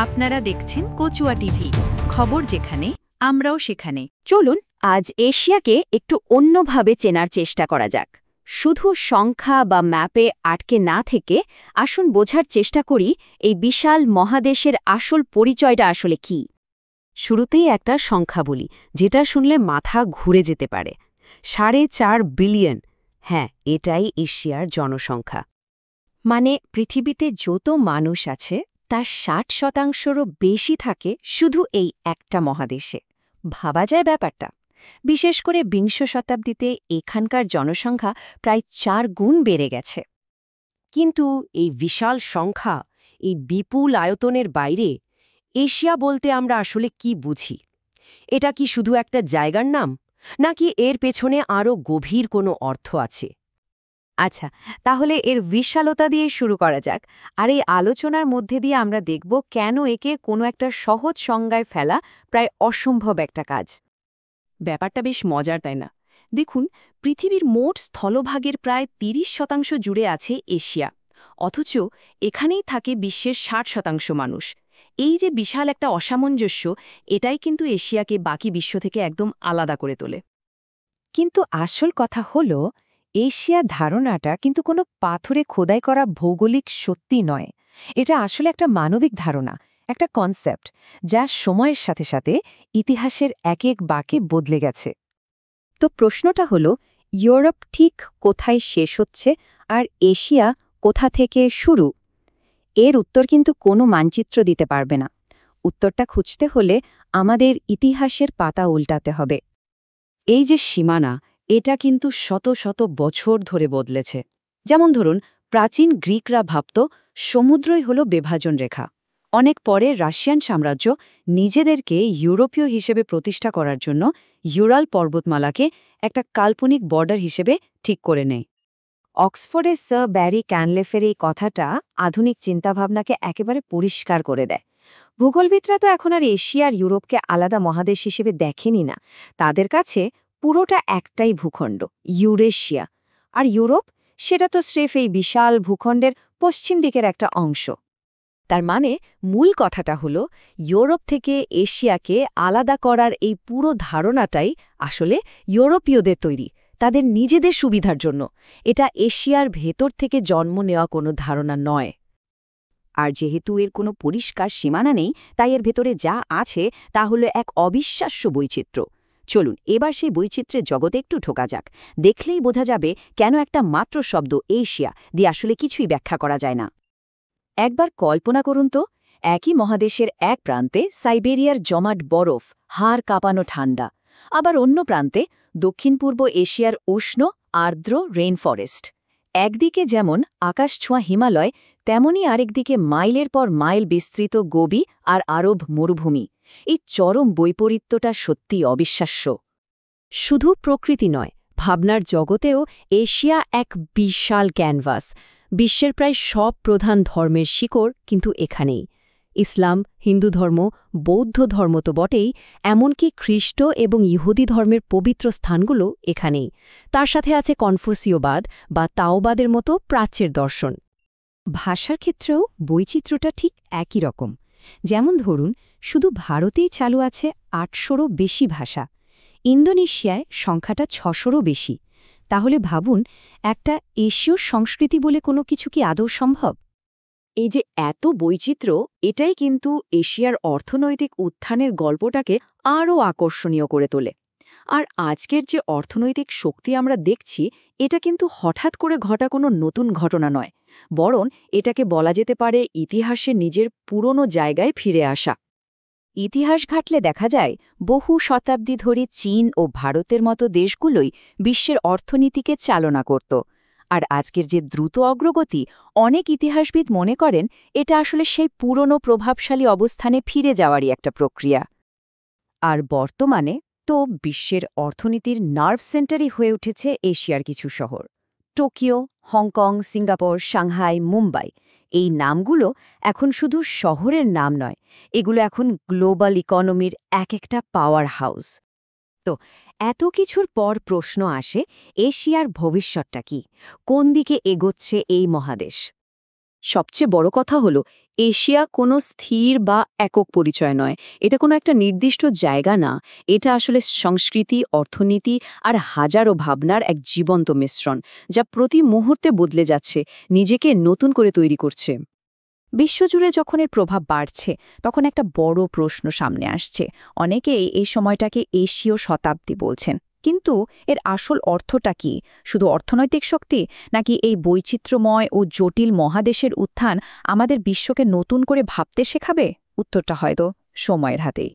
আপনারা দেখছেন কচুয়া টিভি, খবর যেখানে আমরাও সেখানে। চলুন আজ এশিয়াকে একটু অন্যভাবে চেনার চেষ্টা করা যাক। শুধু সংখ্যা বা ম্যাপে আটকে না থেকে আসুন বোঝার চেষ্টা করি এই বিশাল মহাদেশের আসল পরিচয়টা আসলে কি। শুরুতেই একটা সংখ্যা বলি, যেটা শুনলে মাথা ঘুরে যেতে পারে। 4.5 বিলিয়ন। হ্যাঁ, এটাই এশিয়ার জনসংখ্যা। মানে পৃথিবীতে যত মানুষ আছে তার 60%রও বেশি থাকে শুধু এই একটা মহাদেশে। ভাবা যায় ব্যাপারটা। বিশেষ করে বিংশ শতাব্দীতে এখানকার জনসংখ্যা প্রায় 4 গুণ বেড়ে গেছে। কিন্তু এই বিশাল সংখ্যা, এই বিপুল আয়তনের বাইরে এশিয়া বলতে আমরা আসলে কি বুঝি? এটা কি শুধু একটা জায়গার নাম, নাকি এর পেছনে আরও গভীর কোনো অর্থ আছে? আচ্ছা, তাহলে এর বিশালতা দিয়ে শুরু করা যাক। আর এই আলোচনার মধ্যে দিয়ে আমরা দেখব কেন একে কোনো একটা সহজ সংজ্ঞায় ফেলা প্রায় অসম্ভব একটা কাজ। ব্যাপারটা বেশ মজার, তাই না? দেখুন, পৃথিবীর মোট স্থলভাগের প্রায় 30% জুড়ে আছে এশিয়া, অথচ এখানেই থাকে বিশ্বের 60% মানুষ। এই যে বিশাল একটা অসামঞ্জস্য, এটাই কিন্তু এশিয়াকে বাকি বিশ্ব থেকে একদম আলাদা করে তোলে। কিন্তু আসল কথা হলো, এশিয়া ধারণাটা কিন্তু কোনো পাথরে খোদাই করা ভৌগোলিক সত্যি নয়। এটা আসলে একটা মানবিক ধারণা, একটা কনসেপ্ট, যা সময়ের সাথে সাথে ইতিহাসের এক এক বাঁকে বদলে গেছে। তো প্রশ্নটা হলো, ইউরোপ ঠিক কোথায় শেষ হচ্ছে আর এশিয়া কোথা থেকে শুরু? এর উত্তর কিন্তু কোনো মানচিত্র দিতে পারবে না। উত্তরটা খুঁজতে হলে আমাদের ইতিহাসের পাতা উল্টাতে হবে। এই যে সীমানা, এটা কিন্তু শত শত বছর ধরে বদলেছে। যেমন ধরুন, প্রাচীন গ্রিকরা ভাবত সমুদ্রই হল বিভাজন রেখা। অনেক পরে রাশিয়ান সাম্রাজ্য নিজেদেরকে ইউরোপীয় হিসেবে প্রতিষ্ঠা করার জন্য ইউরাল পর্বতমালাকে একটা কাল্পনিক বর্ডার হিসেবে ঠিক করে নেয়। অক্সফোর্ডের স্যার ব্যারি ক্যানলেফের এই কথাটা আধুনিক চিন্তাভাবনাকে একেবারে পরিষ্কার করে দেয়। ভূগোলবিদরা তো এখন আর এশিয়া আর ইউরোপকে আলাদা মহাদেশ হিসেবে দেখেনি না। তাদের কাছে পুরোটা একটাই ভূখণ্ড, ইউরেশিয়া। আর ইউরোপ, সেটা তো স্রেফ এই বিশাল ভূখণ্ডের পশ্চিম দিকের একটা অংশ। তার মানে মূল কথাটা হলো, ইউরোপ থেকে এশিয়াকে আলাদা করার এই পুরো ধারণাটাই আসলে ইউরোপীয়দের তৈরি, তাদের নিজেদের সুবিধার জন্য। এটা এশিয়ার ভেতর থেকে জন্ম নেওয়া কোনো ধারণা নয়। আর যেহেতু এর কোনো পরিষ্কার সীমানা নেই, তাই এর ভেতরে যা আছে তা হলো এক অবিশ্বাস্য বৈচিত্র্য। চলুন এবার সেই বৈচিত্র্যের জগতে একটু ঢোকা যাক। দেখলেই বোঝা যাবে কেন একটা মাত্র শব্দ এশিয়া দিয়ে আসলে কিছুই ব্যাখ্যা করা যায় না। একবার কল্পনা করুন তো, একই মহাদেশের এক প্রান্তে সাইবেরিয়ার জমাট বরফ, হাড় কাঁপানো ঠান্ডা, আবার অন্য প্রান্তে দক্ষিণ পূর্ব এশিয়ার উষ্ণ আর্দ্র রেইন ফরেস্ট। একদিকে যেমন আকাশছোঁয়া হিমালয়, তেমনি আরেকদিকে মাইলের পর মাইল বিস্তৃত গোবি আর আরব মরুভূমি। এই চরম বৈপরীত্যটা সত্যিই অবিশ্বাস্য। শুধু প্রকৃতি নয়, ভাবনার জগতেও এশিয়া এক বিশাল ক্যানভাস। বিশ্বের প্রায় সব প্রধান ধর্মের শিকড় কিন্তু এখানেই। ইসলাম, হিন্দু ধর্ম, বৌদ্ধ ধর্ম তো বটেই, এমনকি খ্রিস্ট এবং ইহুদি ধর্মের পবিত্র স্থানগুলো এখানেই। তার সাথে আছে কনফুসীয়বাদ বা তাওবাদের মতো প্রাচ্যের দর্শন। ভাষার ক্ষেত্রেও বৈচিত্র্যটা ঠিক একই রকম। যেমন ধরুন, শুধু ভারতেই চালু আছে 800রও বেশি ভাষা। ইন্দোনেশিয়ায় সংখ্যাটা 600রও বেশি। তাহলে ভাবুন, একটা এশীয় সংস্কৃতি বলে কোনো কিছু কি আদৌ সম্ভব? এই যে এত বৈচিত্র্য, এটাই কিন্তু এশিয়ার অর্থনৈতিক উত্থানের গল্পটাকে আরও আকর্ষণীয় করে তোলে। আর আজকের যে অর্থনৈতিক শক্তি আমরা দেখছি, এটা কিন্তু হঠাৎ করে ঘটা কোনো নতুন ঘটনা নয়, বরং এটাকে বলা যেতে পারে ইতিহাসে নিজের পুরনো জায়গায় ফিরে আসা। ইতিহাস ঘাটলে দেখা যায়, বহু শতাব্দী ধরে চীন ও ভারতের মতো দেশগুলোই বিশ্বের অর্থনীতিকে চালনা করত। আর আজকের যে দ্রুত অগ্রগতি, অনেক ইতিহাসবিদ মনে করেন এটা আসলে সেই পুরনো প্রভাবশালী অবস্থানে ফিরে যাওয়ারই একটা প্রক্রিয়া। আর বর্তমানে তো বিশ্বের অর্থনীতির নার্ভ সেন্টারই হয়ে উঠেছে এশিয়ার কিছু শহর। Tokyo, Hong Kong, Singapore, Shanghai, Mumbai, এই নামগুলো এখন শুধু শহরের নাম নয়, এগুলো এখন গ্লোবাল ইকোনমির এক একটা পাওয়ার হাউস। তো এত কিছুর পর প্রশ্ন আসে, এশিয়ার ভবিষ্যৎটা কি? কোন দিকে এগোচ্ছে এই মহাদেশ? সবচেয়ে বড় কথা হলো এশিয়া কোনো স্থির বা একক পরিচয় নয়, এটা কোনো একটা নির্দিষ্ট জায়গা না, এটা আসলে সংস্কৃতি, অর্থনীতি আর হাজারো ভাবনার এক জীবন্ত মিশ্রণ, যা প্রতি মুহূর্তে বদলে যাচ্ছে, নিজেকে নতুন করে তৈরি করছে। বিশ্বজুড়ে যখন এর প্রভাব বাড়ছে তখন একটা বড় প্রশ্ন সামনে আসছে। অনেকেই এই সময়টাকে এশীয় শতাব্দী বলছেন, কিন্তু এর আসল অর্থটা কি? শুধু অর্থনৈতিক শক্তি, নাকি এই বৈচিত্র্যময় ও জটিল মহাদেশের উত্থান আমাদের বিশ্বকে নতুন করে ভাবতে শেখাবে? উত্তরটা হয়তো সময়ের হাতেই।